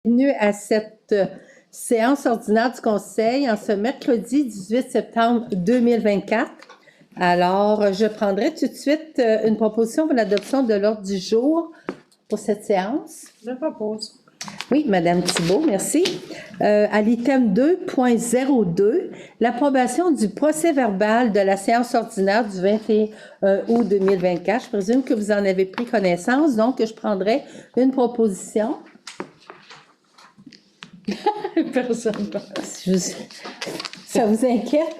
bienvenue à cette séance ordinaire du Conseil en ce mercredi 18 septembre 2024. Alors, je prendrai tout de suite une proposition pour l'adoption de l'ordre du jour pour cette séance. Je propose. Oui, Madame Thibault, merci. À l'item 2.02, l'approbation du procès-verbal de la séance ordinaire du 21 août 2024. Je présume que vous en avez pris connaissance, donc je prendrai une proposition. Personne. Ça vous inquiète?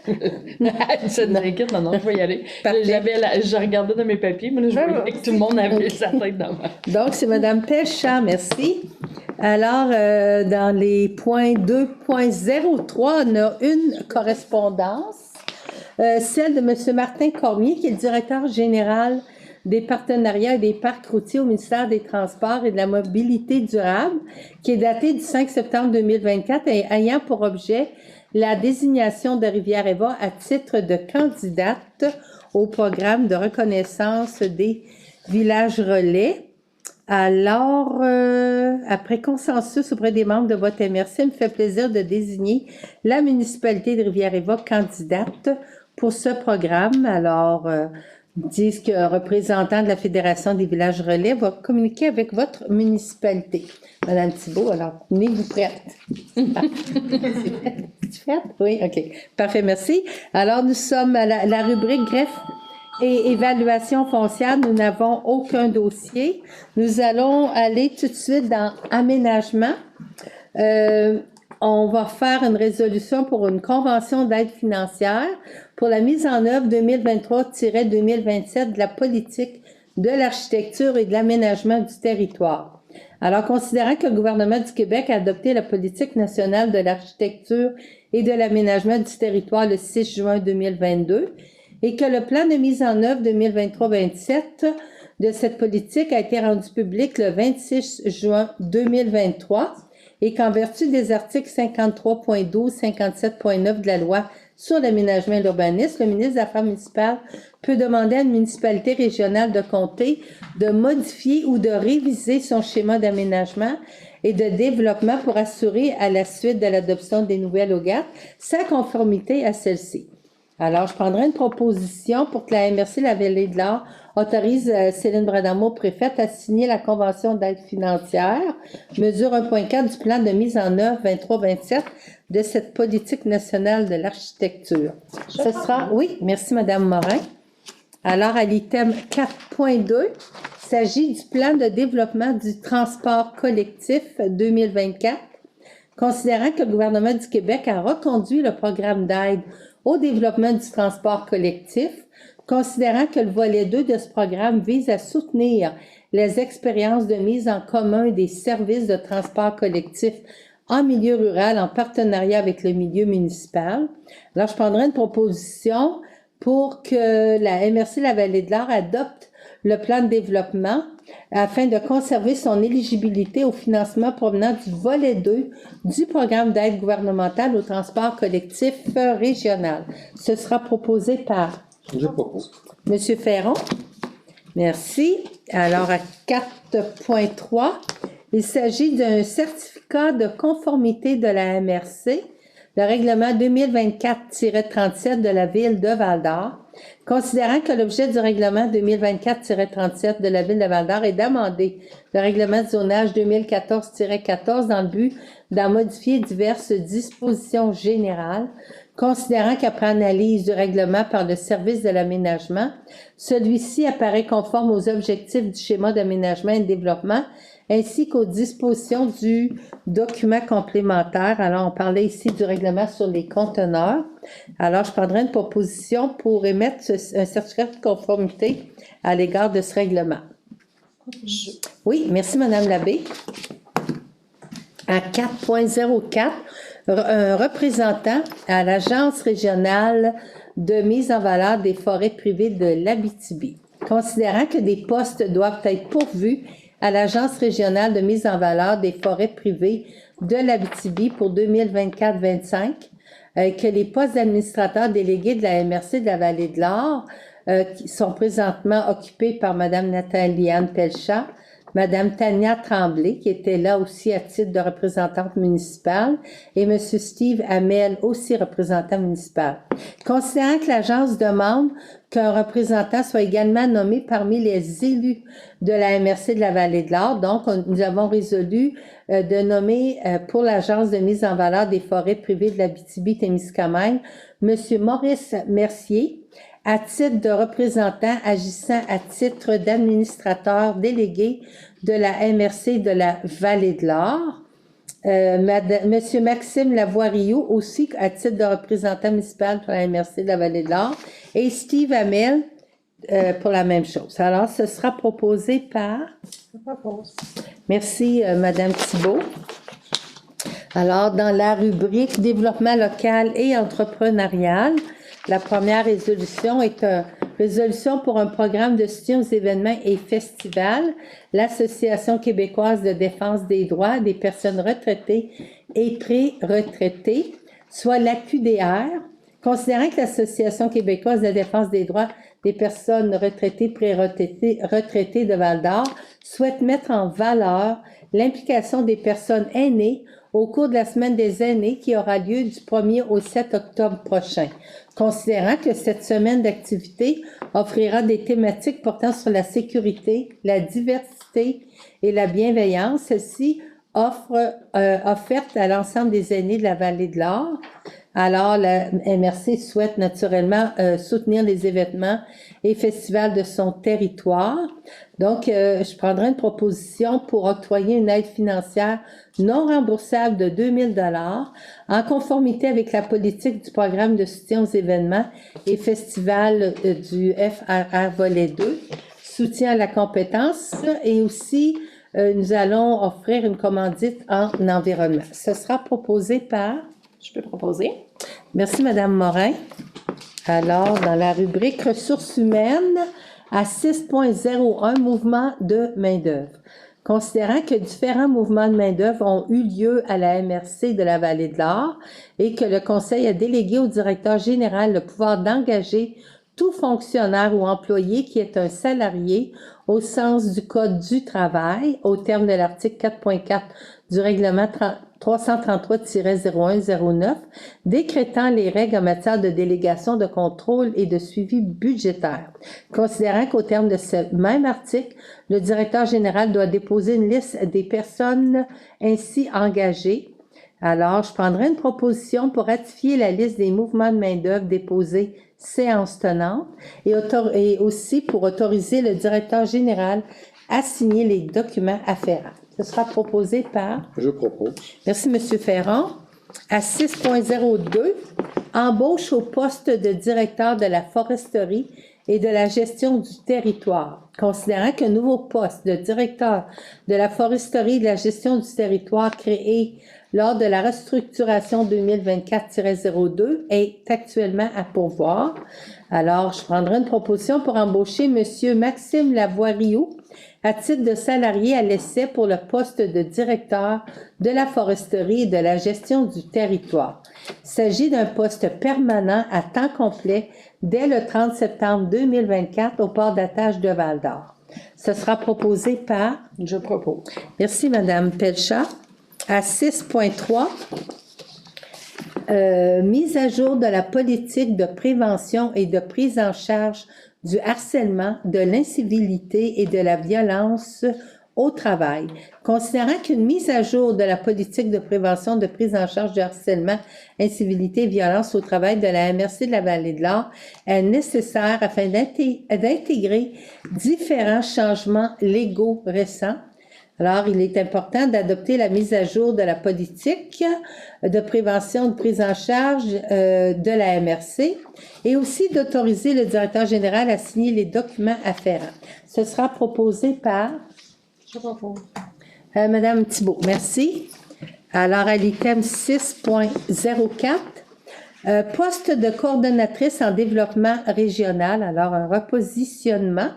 Ça nous inquiète, non, je vais y aller. Je regardais dans mes papiers, mais là, je voyais que tout le monde avait sa tête dans ma... Donc, c'est Mme Pelchat, merci. Alors, dans les points 2.03, on a une correspondance, celle de M. Martin Cormier, qui est le directeur général des partenariats et des parcs routiers au ministère des Transports et de la Mobilité durable, qui est datée du 5 septembre 2024 et ayant pour objet la désignation de Rivière-Éva à titre de candidate au programme de reconnaissance des villages relais. Alors, après consensus auprès des membres de votre MRC, il me fait plaisir de désigner la municipalité de Rivière-Éva candidate pour ce programme. Alors, disent que le représentant de la Fédération des villages relais va communiquer avec votre municipalité. Madame Thibault, alors, tenez-vous prête. C'est fait? Oui, OK. Parfait, merci. Alors, nous sommes à la rubrique greffe et évaluation foncière. Nous n'avons aucun dossier. Nous allons aller tout de suite dans aménagement. On va faire une résolution pour une convention d'aide financière pour la mise en œuvre 2023-2027 de la politique de l'architecture et de l'aménagement du territoire. Alors, considérant que le gouvernement du Québec a adopté la politique nationale de l'architecture et de l'aménagement du territoire le 6 juin 2022 et que le plan de mise en œuvre 2023-27 de cette politique a été rendu public le 26 juin 2023, et qu'en vertu des articles 53.12, 57.9 de la loi sur l'aménagement et l'urbanisme, le ministre des Affaires municipales peut demander à une municipalité régionale de comté de modifier ou de réviser son schéma d'aménagement et de développement pour assurer, à la suite de l'adoption des nouvelles OGAT, sa conformité à celle-ci. Alors, je prendrai une proposition pour que la MRC La Vallée de l'Or autorise Céline Bradamo, préfète, à signer la convention d'aide financière, mesure 1.4 du plan de mise en œuvre 23-27 de cette politique nationale de l'architecture. Ce sera, oui, merci Madame Morin. Alors, à l'item 4.2, il s'agit du plan de développement du transport collectif 2024. Considérant que le gouvernement du Québec a reconduit le programme d'aide au développement du transport collectif, considérant que le volet 2 de ce programme vise à soutenir les expériences de mise en commun des services de transport collectif en milieu rural en partenariat avec le milieu municipal. Alors, je prendrai une proposition pour que la MRC La Vallée de l'Or adopte le plan de développement afin de conserver son éligibilité au financement provenant du volet 2 du programme d'aide gouvernementale au transport collectif régional. Ce sera proposé par Je propose. Monsieur Ferron. Merci. Alors, à 4.3, il s'agit d'un certificat de conformité de la MRC, le règlement 2024-37 de la Ville de Val-d'Or. Considérant que l'objet du règlement 2024-37 de la Ville de Val-d'Or est d'amender le règlement de zonage 2014-14 dans le but d'en modifier diverses dispositions générales, considérant qu'après analyse du règlement par le service de l'aménagement, celui-ci apparaît conforme aux objectifs du schéma d'aménagement et de développement ainsi qu'aux dispositions du document complémentaire. Alors, on parlait ici du règlement sur les conteneurs. Alors, je prendrai une proposition pour émettre un certificat de conformité à l'égard de ce règlement. Oui, merci, Madame Labbé. À 4.04, un représentant à l'Agence régionale de mise en valeur des forêts privées de l'Abitibi. Considérant que des postes doivent être pourvus à l'Agence régionale de mise en valeur des forêts privées de l'Abitibi pour 2024-25, que les postes d'administrateurs délégués de la MRC de la Vallée de l'Or qui sont présentement occupés par Mme Nathalie-Anne Pelchat, Madame Tania Tremblay, qui était là aussi à titre de représentante municipale, et Monsieur Steve Hamel, aussi représentant municipal. Considérant que l'agence demande qu'un représentant soit également nommé parmi les élus de la MRC de la Vallée de l'Or, donc nous avons résolu de nommer pour l'agence de mise en valeur des forêts privées de l'Abitibi-Témiscamingue, Monsieur Maurice Mercier, à titre de représentant agissant à titre d'administrateur délégué de la MRC de la Vallée de l'Or. Monsieur Maxime Lavoie-Rioux, aussi à titre de représentant municipal pour la MRC de la Vallée de l'Or. Et Steve Hamel pour la même chose. Alors, ce sera proposé par... Je propose. Merci, Madame Thibault. Alors, dans la rubrique développement local et entrepreneurial, la première résolution est une résolution pour un programme de soutien aux événements et festivals. L'Association québécoise de défense des droits des personnes retraitées et pré-retraitées, soit l'AQDR, considérant que l'Association québécoise de défense des droits des personnes retraitées pré-retraitées de Val-d'Or souhaite mettre en valeur l'implication des personnes aînées au cours de la semaine des aînés qui aura lieu du 1er au 7 octobre prochain. Considérant que cette semaine d'activité offrira des thématiques portant sur la sécurité, la diversité et la bienveillance, celle-ci offerte à l'ensemble des aînés de la Vallée de l'Or. Alors, la MRC souhaite naturellement soutenir les événements et festivals de son territoire. Donc, je prendrai une proposition pour octroyer une aide financière non remboursable de 2 000 $ en conformité avec la politique du programme de soutien aux événements et festivals du FRR Volet 2, soutien à la compétence, et aussi nous allons offrir une commandite en environnement. Ce sera proposé par... Je peux proposer. Merci, Madame Morin. Alors, dans la rubrique ressources humaines, à 6.01, mouvement de main-d'œuvre. Considérant que différents mouvements de main-d'œuvre ont eu lieu à la MRC de la Vallée de l'Or et que le Conseil a délégué au directeur général le pouvoir d'engager tout fonctionnaire ou employé qui est un salarié au sens du Code du travail, au terme de l'article 4.4 du règlement 333-0109, décrétant les règles en matière de délégation, de contrôle et de suivi budgétaire. Considérant qu'au terme de ce même article, le directeur général doit déposer une liste des personnes ainsi engagées. Alors, je prendrai une proposition pour ratifier la liste des mouvements de main-d'œuvre déposés séance tenante et aussi pour autoriser le directeur général à signer les documents afférents. Ce sera proposé par... Je propose. Merci, M. Ferron. À 6.02, embauche au poste de directeur de la foresterie et de la gestion du territoire. Considérant qu'un nouveau poste de directeur de la foresterie et de la gestion du territoire créé lors de la restructuration 2024-02 est actuellement à pourvoir. Alors, je prendrai une proposition pour embaucher M. Maxime Lavoie-Rioux à titre de salarié à l'essai pour le poste de directeur de la foresterie et de la gestion du territoire. Il s'agit d'un poste permanent à temps complet dès le 30 septembre 2024 au port d'attache de Val-d'Or. Ce sera proposé par... Je propose. Merci, Madame Pelchat. À 6.3, mise à jour de la politique de prévention et de prise en charge du harcèlement, de l'incivilité et de la violence au travail. Considérant qu'une mise à jour de la politique de prévention, de prise en charge du harcèlement, incivilité et violence au travail de la MRC de la Vallée de l'Or est nécessaire afin d'intégrer différents changements légaux récents. Alors, il est important d'adopter la mise à jour de la politique de prévention de prise en charge de la MRC et aussi d'autoriser le directeur général à signer les documents afférents. Ce sera proposé par... Je propose. Madame Thibault, merci. Alors, à l'item 6.04, poste de coordonnatrice en développement régional, alors un repositionnement.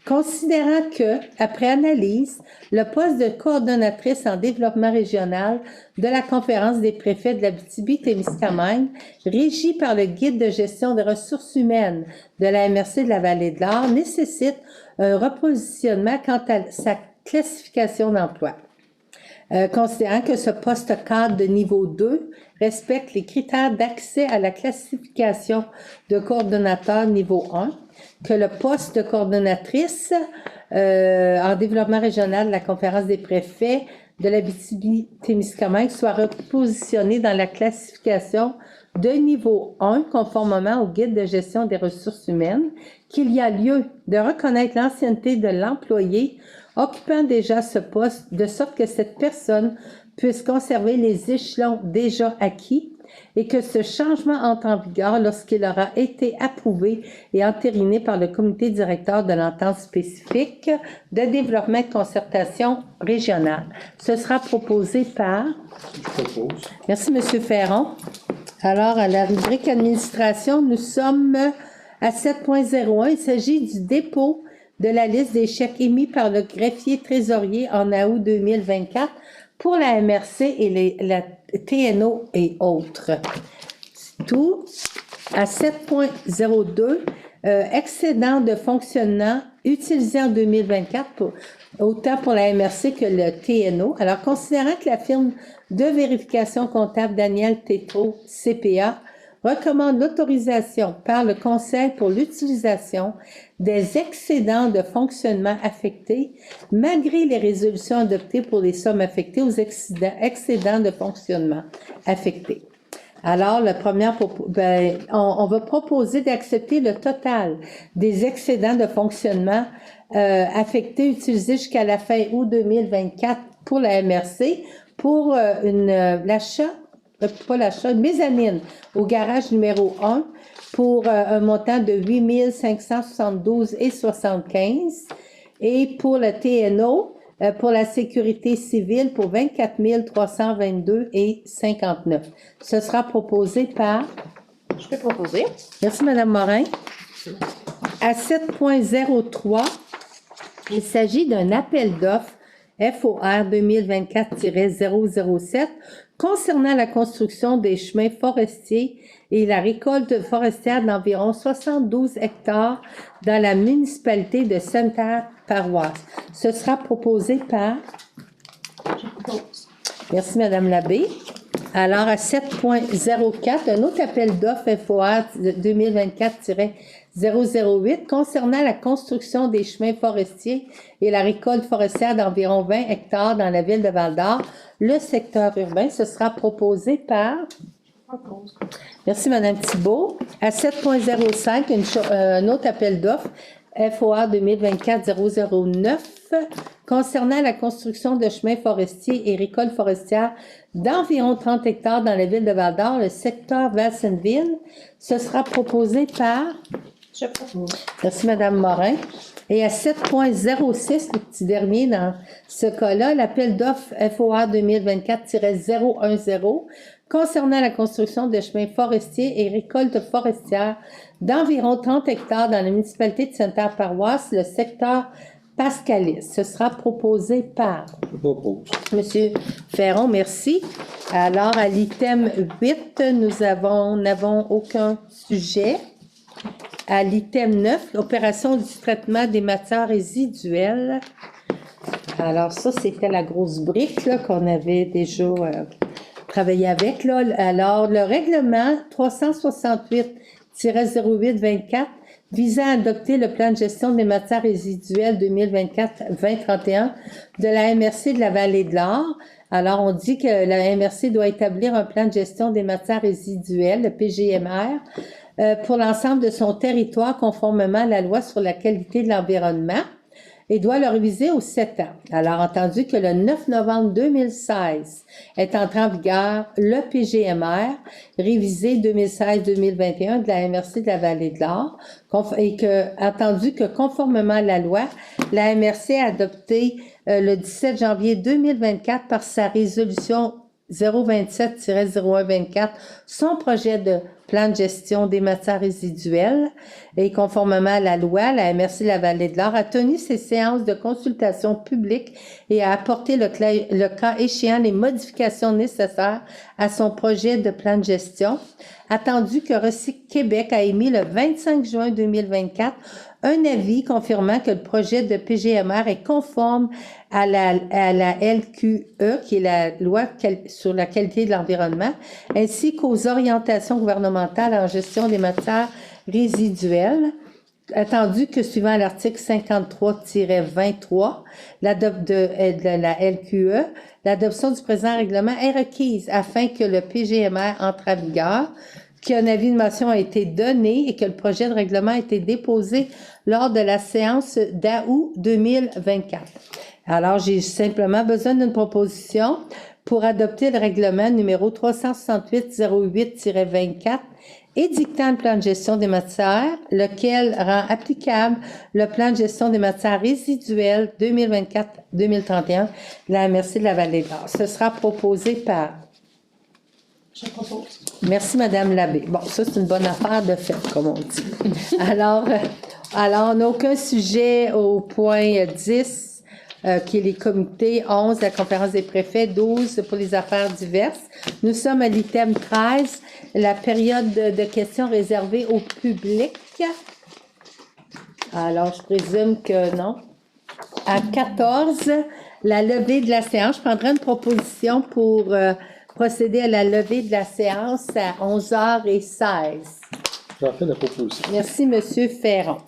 Considérant que, après analyse, le poste de coordonnatrice en développement régional de la Conférence des préfets de l'Abitibi-Témiscamingue, régie par le guide de gestion des ressources humaines de la MRC de la Vallée de l'Or, nécessite un repositionnement quant à sa classification d'emploi. Considérant que ce poste cadre de niveau 2 respecte les critères d'accès à la classification de coordonnateur niveau 1, que le poste de coordonnatrice en développement régional de la Conférence des préfets de l'Abitibi-Témiscamingue soit repositionné dans la classification de niveau 1 conformément au guide de gestion des ressources humaines, qu'il y a lieu de reconnaître l'ancienneté de l'employé occupant déjà ce poste, de sorte que cette personne puisse conserver les échelons déjà acquis et que ce changement entre en vigueur lorsqu'il aura été approuvé et entériné par le comité directeur de l'entente spécifique de développement et de concertation régionale. Ce sera proposé par... Je propose. Merci, M. Ferron. Alors, à la rubrique administration, nous sommes à 7.01. Il s'agit du dépôt de la liste des chèques émis par le greffier trésorier en août 2024 pour la MRC et la TNO et autres. C'est tout. À 7.02, excédent de fonctionnement utilisé en 2024 autant pour la MRC que le TNO. Alors, considérant que la firme de vérification comptable Daniel Tétrault, CPA, recommande l'autorisation par le Conseil pour l'utilisation des excédents de fonctionnement affectés, malgré les résolutions adoptées pour les sommes affectées aux excédents de fonctionnement affectés. Alors, on va proposer d'accepter le total des excédents de fonctionnement affectés utilisés jusqu'à la fin août 2024 pour la MRC pour une mezzanine au garage numéro 1 pour un montant de 8 572,75 et pour le TNO, pour la sécurité civile pour 24 322,59. Ce sera proposé par... Je peux proposer. Merci, Mme Morin. À 7.03, il s'agit d'un appel d'offres FOR 2024-007 concernant la construction des chemins forestiers et la récolte forestière d'environ 72 hectares dans la municipalité de Sainte-Paroisse. Ce sera proposé par... Je propose. Merci, Mme Labbé. Alors, à 7.04, un autre appel d'offres FOR 2024-008 concernant la construction des chemins forestiers et la récolte forestière d'environ 20 hectares dans la ville de Val-d'Or, le secteur urbain. Ce sera proposé par... Je propose. Merci, Mme Thibault. À 7.05, un autre appel d'offres FOR 2024-009 concernant la construction de chemins forestiers et récolte forestière d'environ 30 hectares dans la ville de Val-d'Or, le secteur Valsenville. Ce sera proposé par... Je propose. Merci, Mme Morin. Et à 7.06, le petit dernier dans ce cas-là, l'appel d'offres FOR 2024-010 concernant la construction de chemins forestiers et récolte forestière d'environ 30 hectares dans la municipalité de Sainte-Paroisse, le secteur Pascalis. Ce sera proposé par... Je propose. Monsieur Ferron, merci. Alors, à l'item 8, nous n'avons aucun sujet. À l'item 9, opération du traitement des matières résiduelles. Alors, ça, c'était la grosse brique là, qu'on avait déjà travaillé avec. Là. Alors, le règlement 368-08-24 visant à adopter le plan de gestion des matières résiduelles 2024-2031 de la MRC de la Vallée de l'Or. Alors, on dit que la MRC doit établir un plan de gestion des matières résiduelles, le PGMR, pour l'ensemble de son territoire conformément à la loi sur la qualité de l'environnement et doit le réviser aux 7 ans. Alors, entendu que le 9 novembre 2016 est entré en vigueur le PGMR, révisé 2016-2021 de la MRC de la Vallée de l'Or, et que, entendu que conformément à la loi, la MRC a adopté le 17 janvier 2024 par sa résolution 027-0124 son projet de plan de gestion des matières résiduelles et conformément à la loi, la MRC de la Vallée de l'Or a tenu ses séances de consultation publique et a apporté le cas échéant les modifications nécessaires à son projet de plan de gestion. Attendu que Recyc Québec a émis le 25 juin 2024 un avis confirmant que le projet de PGMR est conforme à la LQE, qui est la loi sur la qualité de l'environnement, ainsi qu'aux orientations gouvernementales en gestion des matières résiduelles, attendu que suivant l'article 53-23 de la LQE, l'adoption du présent règlement est requise afin que le PGMR entre en vigueur, qu'un avis de motion a été donné et que le projet de règlement a été déposé lors de la séance d'août 2024. Alors, j'ai simplement besoin d'une proposition pour adopter le règlement numéro 368-08-24 édictant le plan de gestion des matières, lequel rend applicable le plan de gestion des matières résiduelles 2024-2031 de la MRC de la Vallée-de-l'Or. Ce sera proposé par... Je propose. Merci, Madame Labbé. Bon, ça, c'est une bonne affaire de fait, comme on dit. Alors, on n'a aucun sujet au point 10, qui est les comités, 11, la conférence des préfets, 12 pour les affaires diverses. Nous sommes à l'item 13, la période de questions réservée au public. Alors, je présume que non. À 14, la levée de la séance. Je prendrai une proposition pour procéder à la levée de la séance à 11h16. J'en fais la proposition. Merci, Monsieur Ferron.